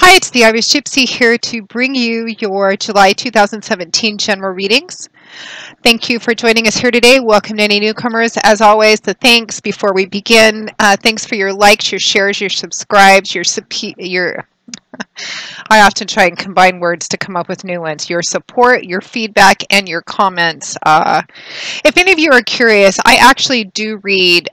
Hi, it's the Irish Gypsy here to bring you your July 2017 general readings. Thank you for joining us here today. Welcome to any newcomers. As always, the thanks before we begin. Thanks for your likes, your shares, your subscribes, I often try and combine words to come up with new ones. Your support, your feedback, and your comments. If any of you are curious, I actually do read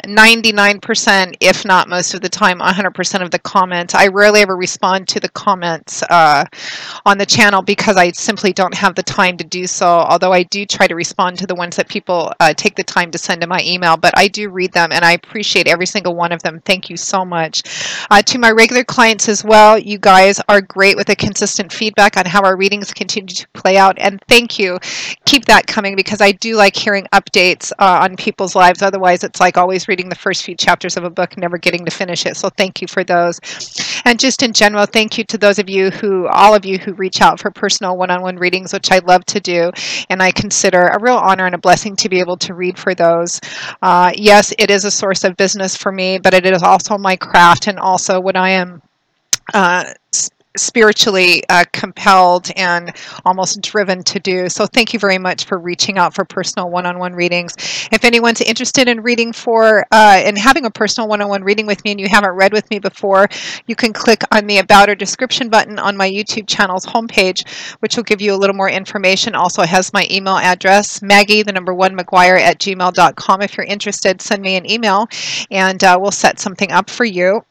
99%, if not most of the time, 100% of the comments. I rarely ever respond to the comments on the channel because I simply don't have the time to do so, although I do try to respond to the ones that people take the time to send to my email, but I do read them and I appreciate every single one of them. Thank you so much. To my regular clients as well, you guys are great with the consistent feedback on how our readings continue to play out, and thank you. Keep that coming because I do like hearing updates on people's lives. Otherwise, it's like always reading the first few chapters of a book and never getting to finish it. So thank you for those. And just in general, thank you to those of you all of you who reach out for personal one-on-one readings, which I love to do. And I consider a real honor and a blessing to be able to read for those. Yes, it is a source of business for me, but it is also my craft and also what I am spiritually compelled and almost driven to do. So thank you very much for reaching out for personal one-on-one readings. If anyone's interested in reading and having a personal one-on-one reading with me and you haven't read with me before, you can click on the About or Description button on my YouTube channel's homepage, which will give you a little more information. Also has my email address, Maggie1McGuire@gmail.com. If you're interested, send me an email and we'll set something up for you.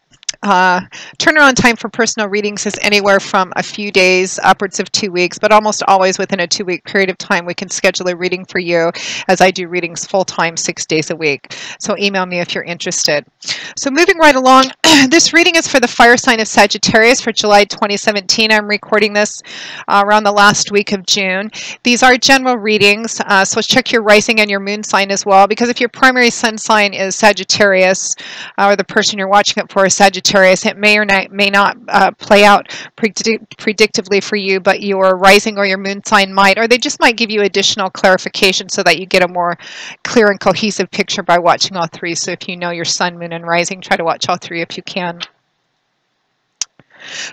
Turnaround time for personal readings is anywhere from a few days upwards of 2 weeks, but almost always within a 2-week period of time we can schedule a reading for you, as I do readings full-time 6 days a week. So email me if you're interested. So moving right along, this reading is for the fire sign of Sagittarius for July 2017. I'm recording this around the last week of June. These are general readings, so check your rising and your moon sign as well, because if your primary sun sign is Sagittarius, or the person you're watching it for is Sagittarius, it may or may not play out predictively for you, but your rising or your moon sign might, or they just might give you additional clarification so that you get a more clear and cohesive picture by watching all three. So if you know your sun, moon, and rising, try to watch all three if you can.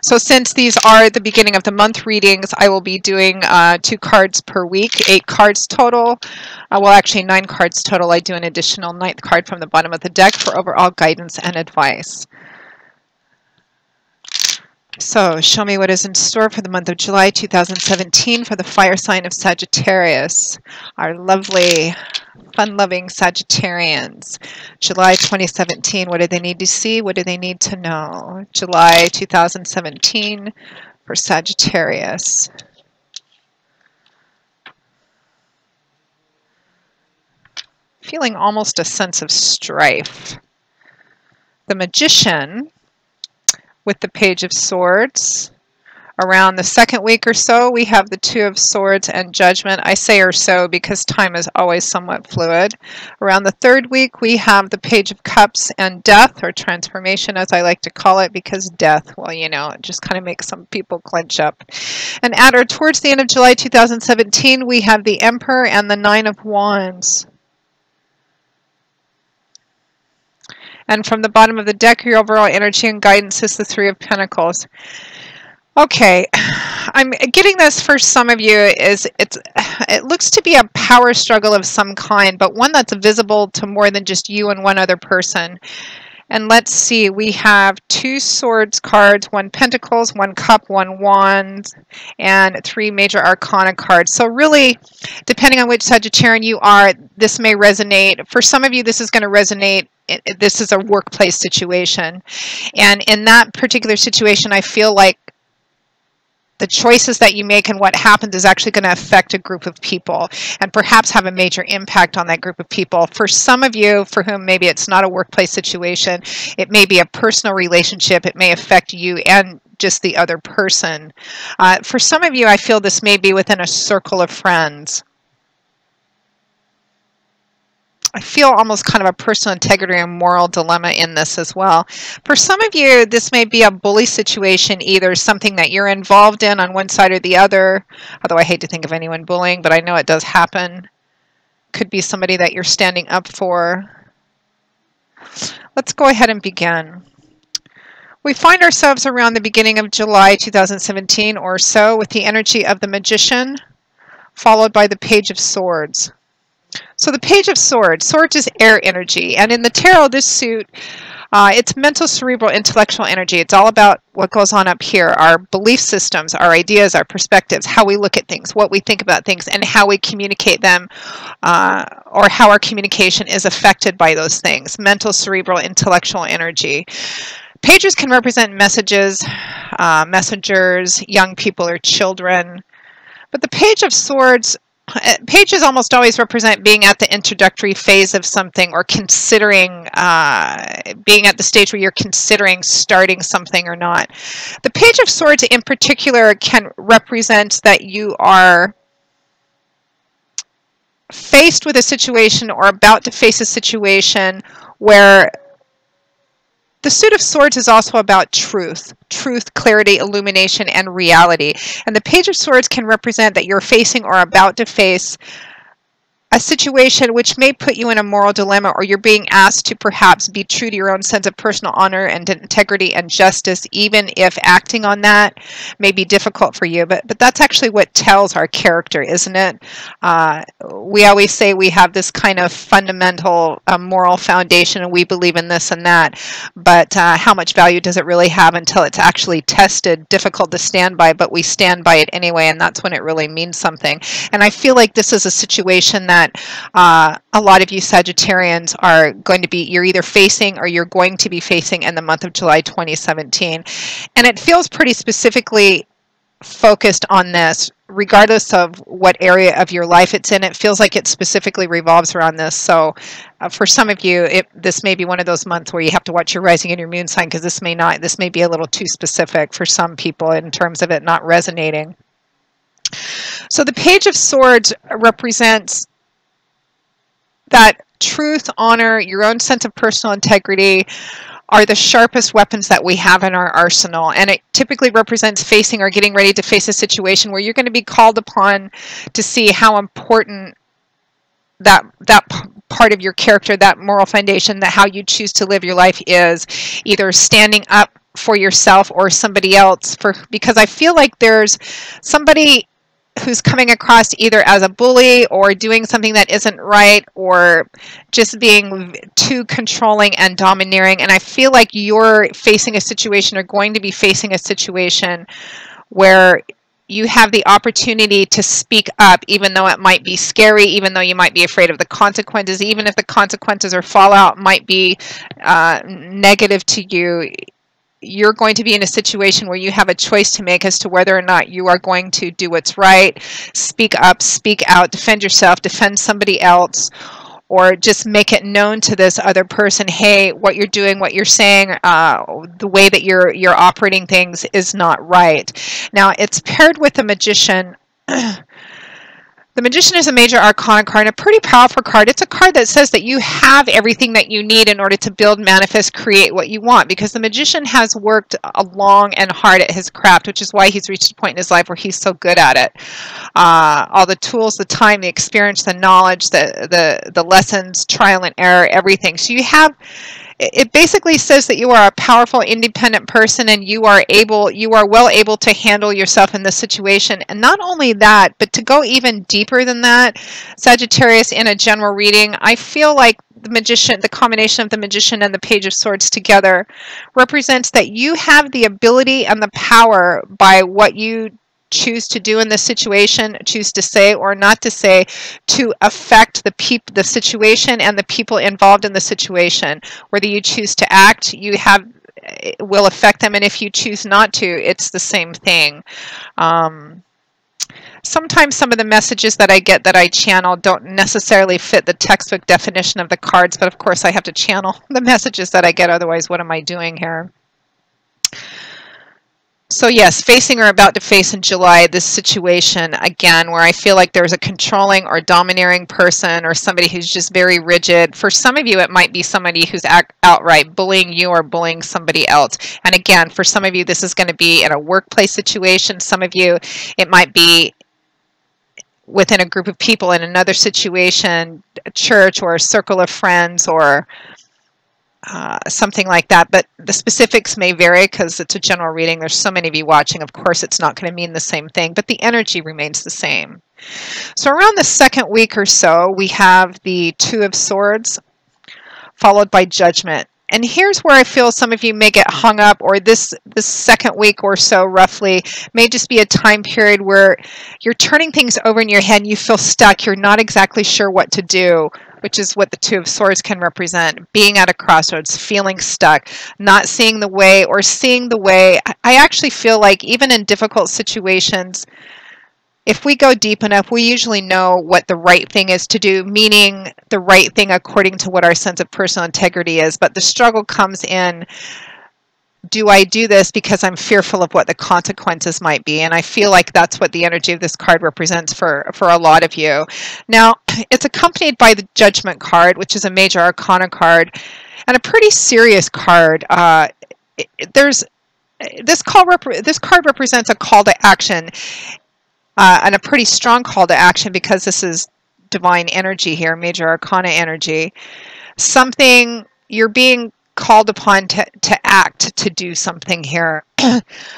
So since these are the beginning of the month readings, I will be doing 2 cards per week, 8 cards total. Well, actually 9 cards total. I do an additional 9th card from the bottom of the deck for overall guidance and advice. So show me what is in store for the month of July 2017 for the fire sign of Sagittarius, our lovely, fun-loving Sagittarians. July 2017, what do they need to see? What do they need to know? July 2017 for Sagittarius. Feeling almost a sense of strife. The Magician with the Page of Swords. Around the 2nd week or so, we have the 2 of Swords and Judgment. I say or so because time is always somewhat fluid. Around the 3rd week, we have the Page of Cups and Death, or Transformation, as I like to call it, because death, well, you know, it just kind of makes some people clench up. And towards the end of July 2017, we have the Emperor and the 9 of Wands. And from the bottom of the deck, your overall energy and guidance is the 3 of Pentacles. Okay, I'm getting this for some of you it looks to be a power struggle of some kind, but one that's visible to more than just you and one other person. And let's see, we have 2 Swords cards, 1 Pentacles, 1 Cup, 1 Wand, and 3 Major Arcana cards. So really, depending on which Sagittarian you are, this may resonate. For some of you, this is going to resonate. This is a workplace situation. And in that particular situation, I feel like the choices that you make and what happens is actually going to affect a group of people and perhaps have a major impact on that group of people. For some of you, for whom maybe it's not a workplace situation, it may be a personal relationship. It may affect you and just the other person. For some of you, I feel this may be within a circle of friends. I feel almost kind of a personal integrity and moral dilemma in this as well. For some of you, this may be a bully situation, either something that you're involved in on one side or the other, although I hate to think of anyone bullying, but I know it does happen. Could be somebody that you're standing up for. Let's go ahead and begin. We find ourselves around the beginning of July 2017 or so with the energy of the Magician, followed by the Page of Swords. So the Page of Swords, Swords is air energy, and in the tarot, this suit, it's mental, cerebral, intellectual energy. It's all about what goes on up here, our belief systems, our ideas, our perspectives, how we look at things, what we think about things, and how we communicate them, or how our communication is affected by those things. Mental, cerebral, intellectual energy. Pages can represent messages, messengers, young people, or children. But the Page of Swords, pages almost always represent being at the introductory phase of something, or considering, being at the stage where you're considering starting something or not. The Page of Swords in particular can represent that you are faced with a situation or about to face a situation where the Suit of Swords is also about truth, clarity, illumination, and reality. And the Page of Swords can represent that you're facing or about to face a situation which may put you in a moral dilemma, or you're being asked to perhaps be true to your own sense of personal honor and integrity and justice, even if acting on that may be difficult for you. But that's actually what tells our character, isn't it? We always say we have this kind of fundamental moral foundation, and we believe in this and that. But how much value does it really have until it's actually tested, difficult to stand by, but we stand by it anyway, and that's when it really means something. And I feel like this is a situation that a lot of you Sagittarians are going to be, you're either facing or you're going to be facing in the month of July 2017. And it feels pretty specifically focused on this, regardless of what area of your life it's in. It feels like it specifically revolves around this. So for some of you, this may be one of those months where you have to watch your rising and your moon sign, because this may be a little too specific for some people in terms of it not resonating. So the Page of Swords represents that truth, honor, your own sense of personal integrity are the sharpest weapons that we have in our arsenal. And it typically represents facing or getting ready to face a situation where you're going to be called upon to see how important that part of your character, that moral foundation, that how you choose to live your life is, either standing up for yourself or somebody else. Because I feel like there's somebody who's coming across either as a bully or doing something that isn't right, or just being too controlling and domineering. And I feel like you're facing a situation, or going to be facing a situation, where you have the opportunity to speak up, even though it might be scary, even though you might be afraid of the consequences, even if the consequences or fallout might be negative to you. You're going to be in a situation where you have a choice to make as to whether or not you are going to do what's right, speak up, speak out, defend yourself, defend somebody else, or just make it known to this other person, hey, what you're doing, what you're saying, the way that you're operating things is not right. Now, it's paired with the Magician. The Magician is a major arcana card, and a pretty powerful card. It's a card that says that you have everything that you need in order to build, manifest, create what you want, because the Magician has worked long and hard at his craft, which is why he's reached a point in his life where he's so good at it. All the tools, the time, the experience, the knowledge, the lessons, trial and error, everything. So you have, it basically says that you are a powerful, independent person, and you are well able to handle yourself in this situation. And not only that, but to go even deeper than that, Sagittarius, in a general reading, I feel like the Magician, the combination of the Magician and the Page of Swords together, represents that you have the ability and the power, by what you choose to do in this situation, choose to say or not to say, to affect the situation and the people involved in the situation. Whether you choose to act, it will affect them, and if you choose not to, it's the same thing. Sometimes some of the messages that I get, that I channel, don't necessarily fit the textbook definition of the cards, but of course I have to channel the messages that I get, otherwise what am I doing here? So yes, facing or about to face in July this situation, again, where I feel like there's a controlling or domineering person, or somebody who's just very rigid. For some of you, it might be somebody who's outright bullying you or bullying somebody else. And again, for some of you, this is going to be in a workplace situation. Some of you, it might be within a group of people in another situation, a church or a circle of friends, or something like that, but the specifics may vary because it's a general reading. There's so many of you watching. Of course, it's not going to mean the same thing, but the energy remains the same. So around the second week or so, we have the Two of Swords followed by Judgment. And here's where I feel some of you may get hung up, or this second week or so roughly may just be a time period where you're turning things over in your head and you feel stuck. You're not exactly sure what to do, which is what the Two of Swords can represent. Being at a crossroads, feeling stuck, not seeing the way or seeing the way. I actually feel like even in difficult situations, if we go deep enough, we usually know what the right thing is to do, meaning the right thing according to what our sense of personal integrity is. But the struggle comes in, do I do this because I'm fearful of what the consequences might be? And I feel like that's what the energy of this card represents for a lot of you. Now, it's accompanied by the Judgment card, which is a major arcana card, and a pretty serious card. This card represents a call to action. And a pretty strong call to action because this is divine energy here, major arcana energy. Something you're being called upon to act, to do something here.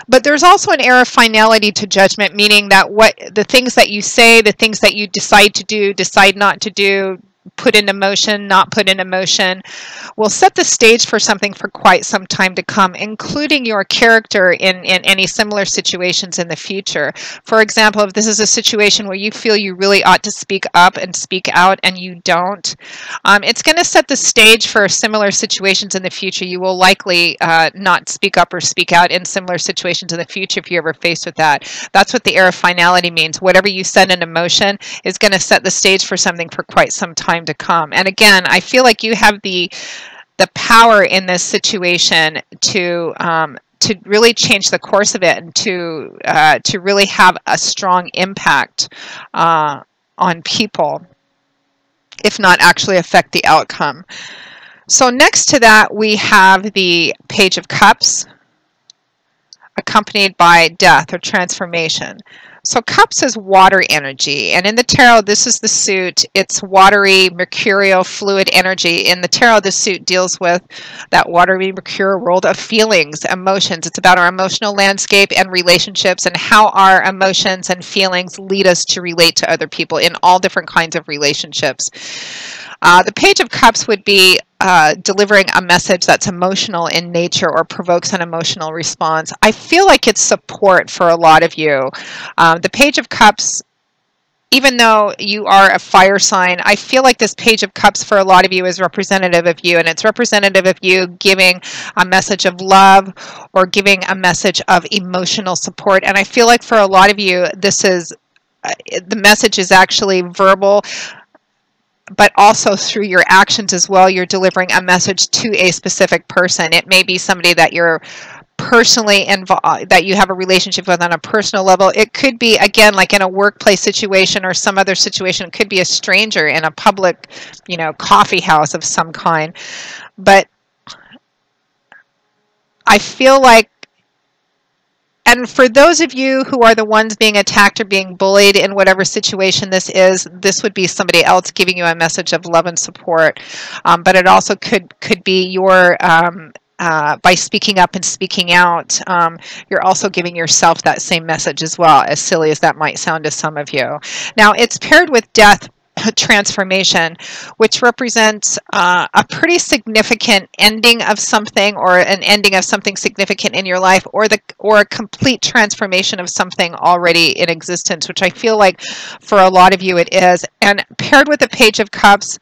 But there's also an air of finality to Judgment, meaning that the things that you say, the things that you decide to do, decide not to do, put into motion, not put into motion, will set the stage for something for quite some time to come, including your character in any similar situations in the future. For example, if this is a situation where you feel you really ought to speak up and speak out and you don't, it's going to set the stage for similar situations in the future. You will likely not speak up or speak out in similar situations in the future if you're ever faced with that. That's what the air of finality means. Whatever you set into motion is going to set the stage for something for quite some time to come. And again, I feel like you have the power in this situation to really change the course of it and to really have a strong impact on people, if not actually affect the outcome. So next to that, we have the Page of Cups, accompanied by Death or Transformation. So Cups is water energy, and in the tarot, this is the suit. It's watery, mercurial, fluid energy. In the tarot, this suit deals with that watery, mercurial world of feelings, emotions. It's about our emotional landscape and relationships and how our emotions and feelings lead us to relate to other people in all different kinds of relationships. The Page of Cups would be delivering a message that's emotional in nature or provokes an emotional response. I feel like it's support for a lot of you. The Page of Cups, even though you are a fire sign, I feel like this Page of Cups for a lot of you is representative of you, and it's representative of you giving a message of love or giving a message of emotional support. And I feel like for a lot of you, this is the message is actually verbal, but also through your actions as well. You're delivering a message to a specific person. It may be somebody that you're personally involved, that you have a relationship with on a personal level. It could be, again, like in a workplace situation or some other situation. It could be a stranger in a public, coffee house of some kind. But I feel like, and for those of you who are the ones being attacked or being bullied in whatever situation this is, this would be somebody else giving you a message of love and support. But it also could be your, by speaking up and speaking out, you're also giving yourself that same message as well, as silly as that might sound to some of you. Now, it's paired with Death, Transformation, which represents a pretty significant ending of something, or an ending of something significant in your life, or a complete transformation of something already in existence, which I feel like for a lot of you it is. And paired with the Page of Cups,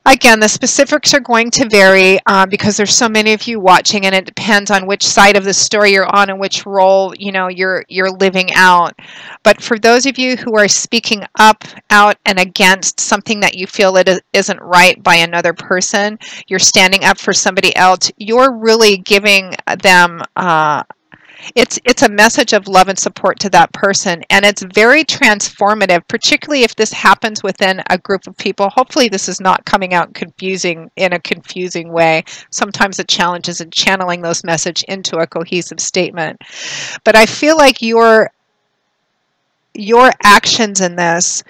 again, the specifics are going to vary because there's so many of you watching, and it depends on which side of the story you're on and which role you're living out. But for those of you who are speaking up, out, and against something that you feel it isn't right by another person, you're standing up for somebody else, you're really giving them it's a message of love and support to that person, and it's very transformative, particularly if this happens within a group of people. Hopefully this is not coming out in a confusing way. Sometimes the challenge is in channeling those messages into a cohesive statement. But I feel like your actions in this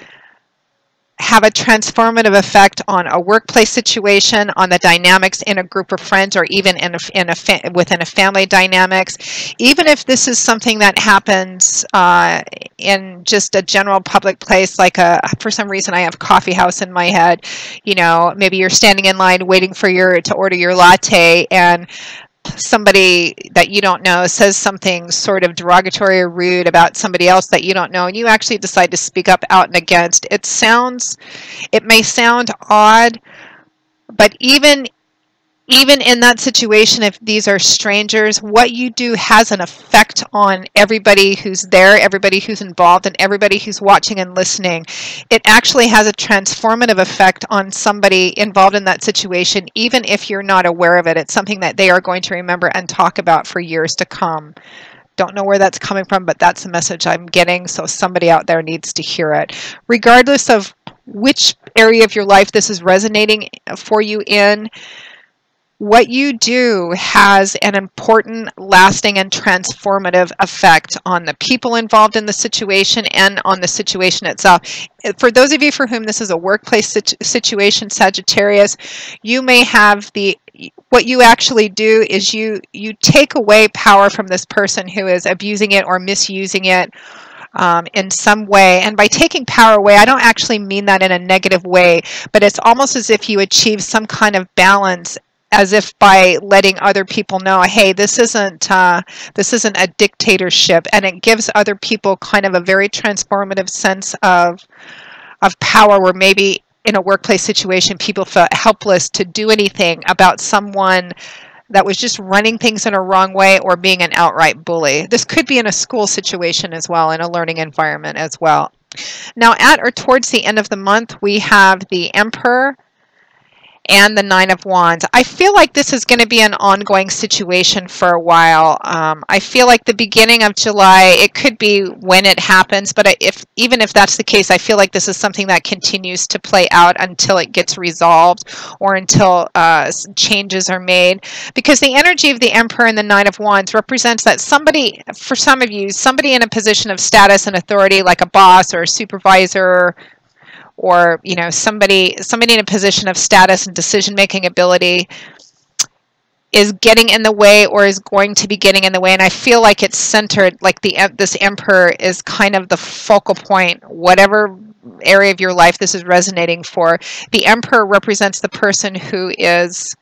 have a transformative effect on a workplace situation, on the dynamics in a group of friends, or even within a family dynamics. Even if this is something that happens in just a general public place, like for some reason I have coffee house in my head. You know, maybe you're standing in line waiting for to order your latte, and somebody that you don't know says something sort of derogatory or rude about somebody else that you don't know, and you actually decide to speak up out and against. It may sound odd, but even in that situation, if these are strangers, what you do has an effect on everybody who's there, everybody who's involved, and everybody who's watching and listening. It actually has a transformative effect on somebody involved in that situation, even if you're not aware of it. It's something that they are going to remember and talk about for years to come. Don't know where that's coming from, but that's the message I'm getting, so somebody out there needs to hear it. Regardless of which area of your life this is resonating for you in, what you do has an important, lasting, and transformative effect on the people involved in the situation and on the situation itself. For those of you for whom this is a workplace situation, Sagittarius, you may have what you actually do is you take away power from this person who is abusing it or misusing it in some way. And by taking power away, I don't actually mean that in a negative way, but it's almost as if you achieve some kind of balance, as if by letting other people know, hey, this isn't a dictatorship, and it gives other people kind of a very transformative sense of power, where maybe in a workplace situation people felt helpless to do anything about someone that was just running things in a wrong way or being an outright bully. This could be in a school situation as well, in a learning environment as well. Now, at or towards the end of the month, we have the Emperor and the Nine of Wands. I feel like this is going to be an ongoing situation for a while. I feel like the beginning of July, it could be when it happens, but even if that's the case, I feel like this is something that continues to play out until it gets resolved, or until changes are made. Because the energy of the Emperor and the Nine of Wands represents that somebody, for some of you, somebody in a position of status and authority, like a boss or a supervisor, or somebody in a position of status and decision-making ability, is getting in the way, or is going to be getting in the way. And I feel like it's centered, like this Emperor is kind of the focal point, whatever area of your life this is resonating for. The Emperor represents the person who is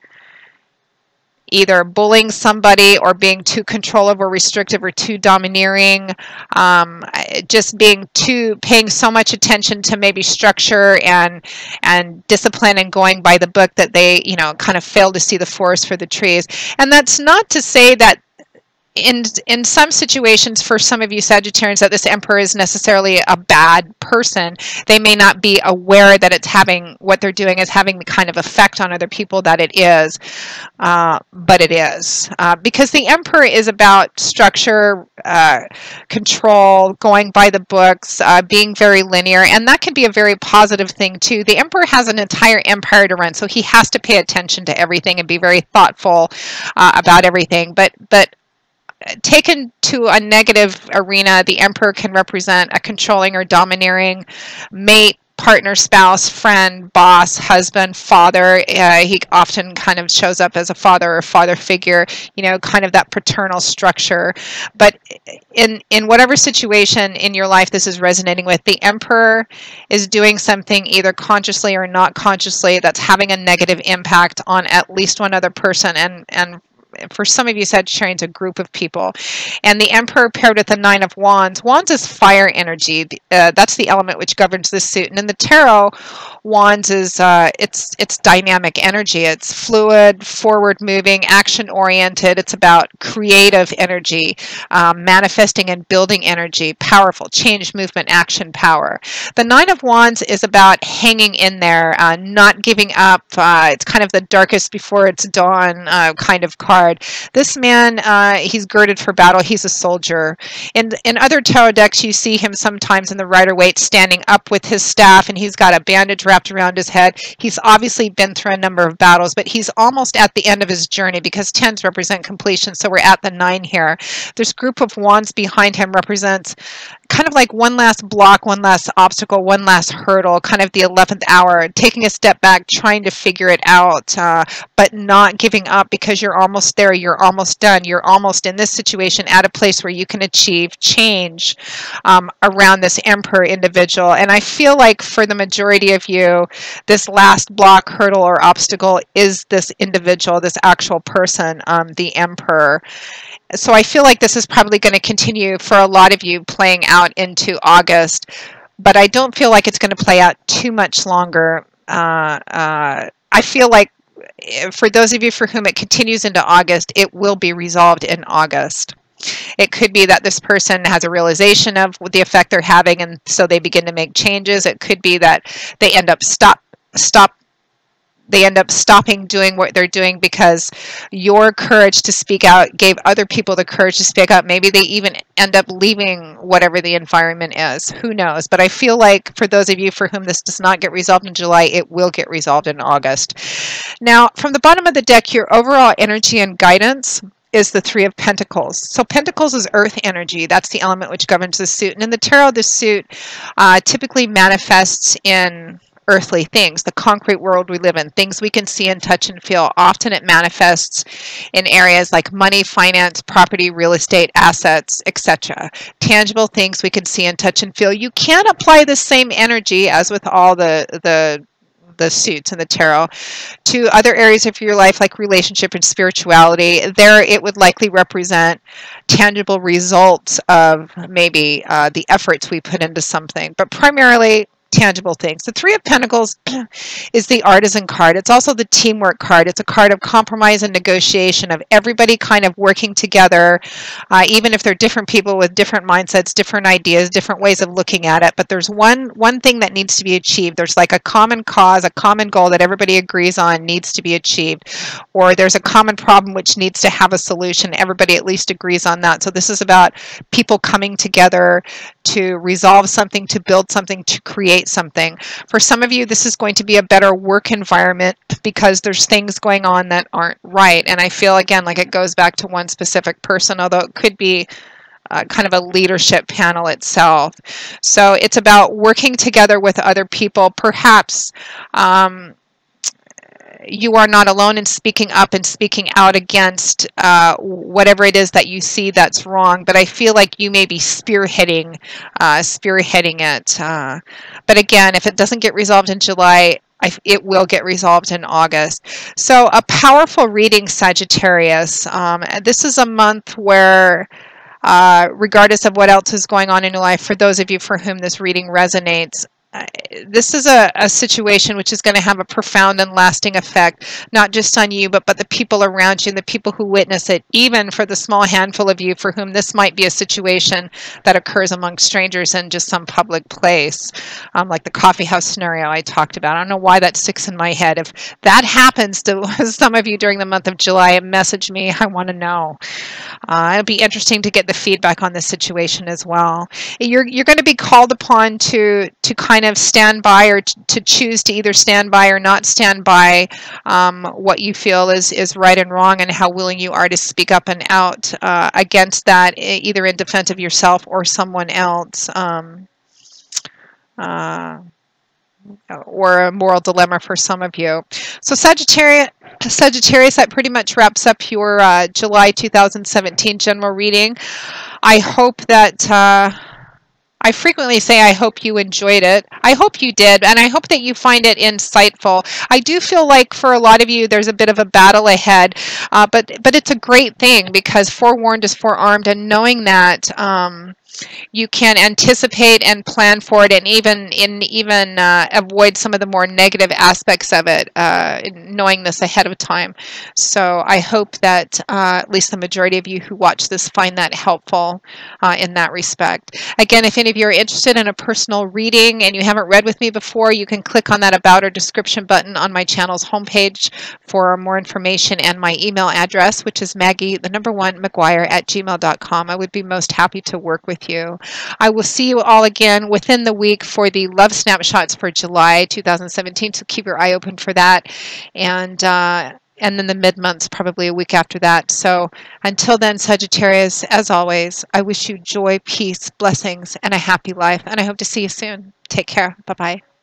either bullying somebody, or being too controlling or restrictive, or too domineering, just paying so much attention to maybe structure and discipline and going by the book that they kind of fail to see the forest for the trees. And that's not to say that in some situations, for some of you Sagittarians, that this Emperor is necessarily a bad person. They may not be aware that what they're doing is having the kind of effect on other people that it is, but it is. Because the Emperor is about structure, control, going by the books, being very linear, and that can be a very positive thing too. The Emperor has an entire empire to run, so he has to pay attention to everything and be very thoughtful about everything. But taken to a negative arena, the Emperor can represent a controlling or domineering mate, partner, spouse, friend, boss, husband, father. He often kind of shows up as a father or father figure, kind of that paternal structure. But in whatever situation in your life this is resonating with, the Emperor is doing something either consciously or not consciously that's having a negative impact on at least one other person, and for some of you Sagittarians, a group of people. And the Emperor paired with the Nine of Wands. Wands is fire energy. That's the element which governs this suit. And in the tarot, Wands is it's dynamic energy. It's fluid, forward-moving, action-oriented. It's about creative energy, manifesting and building energy, powerful change, movement, action, power. The Nine of Wands is about hanging in there, not giving up. It's kind of the darkest before it's dawn kind of card. This man, he's girded for battle. He's a soldier. In other tarot decks, you see him sometimes in the Rider-Waite standing up with his staff, and he's got a bandage wrapped around his head. He's obviously been through a number of battles, but he's almost at the end of his journey, because 10s represent completion, so we're at the 9 here. This group of wands behind him represents kind of like one last block, one last obstacle, one last hurdle, kind of the 11th hour, taking a step back, trying to figure it out, but not giving up because you're almost there, you're almost done, you're almost in this situation at a place where you can achieve change around this Emperor individual. And I feel like for the majority of you, this last block, hurdle, or obstacle is this individual, this actual person, the Emperor. So I feel like this is probably going to continue for a lot of you playing out into August, but I don't feel like it's going to play out too much longer. I feel like for those of you for whom it continues into August, it will be resolved in August. It could be that this person has a realization of the effect they're having, and so they begin to make changes. It could be that they end up stopping doing what they're doing because your courage to speak out gave other people the courage to speak out. Maybe they even end up leaving whatever the environment is. Who knows? But I feel like for those of you for whom this does not get resolved in July, it will get resolved in August. Now, from the bottom of the deck, your overall energy and guidance is the Three of Pentacles. So Pentacles is earth energy. That's the element which governs the suit. And in the tarot, the suit typically manifests in earthly things, the concrete world we live in, things we can see and touch and feel. Often it manifests in areas like money, finance, property, real estate, assets, etc. Tangible things we can see and touch and feel. You can apply the same energy as with all the suits in the tarot to other areas of your life like relationship and spirituality. There it would likely represent tangible results of maybe the efforts we put into something, but primarily tangible things. The Three of Pentacles is the artisan card. It's also the teamwork card. It's a card of compromise and negotiation, of everybody kind of working together, even if they're different people with different mindsets, different ideas, different ways of looking at it. But there's one thing that needs to be achieved. There's like a common cause, a common goal that everybody agrees on needs to be achieved, or there's a common problem which needs to have a solution. Everybody at least agrees on that. So this is about people coming together to resolve something, to build something, to create something. For some of you, this is going to be a better work environment because there's things going on that aren't right. And I feel, again, like it goes back to one specific person, although it could be kind of a leadership panel itself. So it's about working together with other people. Perhaps you are not alone in speaking up and speaking out against whatever it is that you see that's wrong. But I feel like you may be spearheading it. But again, if it doesn't get resolved in July, it will get resolved in August. So a powerful reading, Sagittarius. This is a month where regardless of what else is going on in your life, for those of you for whom this reading resonates, this is a situation which is going to have a profound and lasting effect, not just on you, but the people around you and the people who witness it, even for the small handful of you for whom this might be a situation that occurs among strangers in just some public place, like the coffee house scenario I talked about. I don't know why that sticks in my head. If that happens to some of you during the month of July, message me. I want to know. It'll be interesting to get the feedback on this situation as well. You're going to be called upon to kind of stand by, or to choose to either stand by or not stand by what you feel is right and wrong, and how willing you are to speak up and out against that, either in defense of yourself or someone else, or a moral dilemma for some of you. So Sagittarius, that pretty much wraps up your July 2017 general reading. I hope that I frequently say I hope you enjoyed it. I hope you did, and I hope that you find it insightful. I do feel like for a lot of you there's a bit of a battle ahead, but it's a great thing, because forewarned is forearmed, and knowing that you can anticipate and plan for it, and even avoid some of the more negative aspects of it, knowing this ahead of time. So I hope that at least the majority of you who watch this find that helpful in that respect. Again, if any of you are interested in a personal reading and you haven't read with me before, you can click on that About or Description button on my channel's homepage for more information, and my email address, which is Maggie1McGuire@gmail.com. I would be most happy to work with you. I will see you all again within the week for the Love Snapshots for July 2017, so keep your eye open for that. And and then the mid-month's probably a week after that. So until then, Sagittarius, as always, I wish you joy, peace, blessings, and a happy life. And I hope to see you soon. Take care. Bye-bye.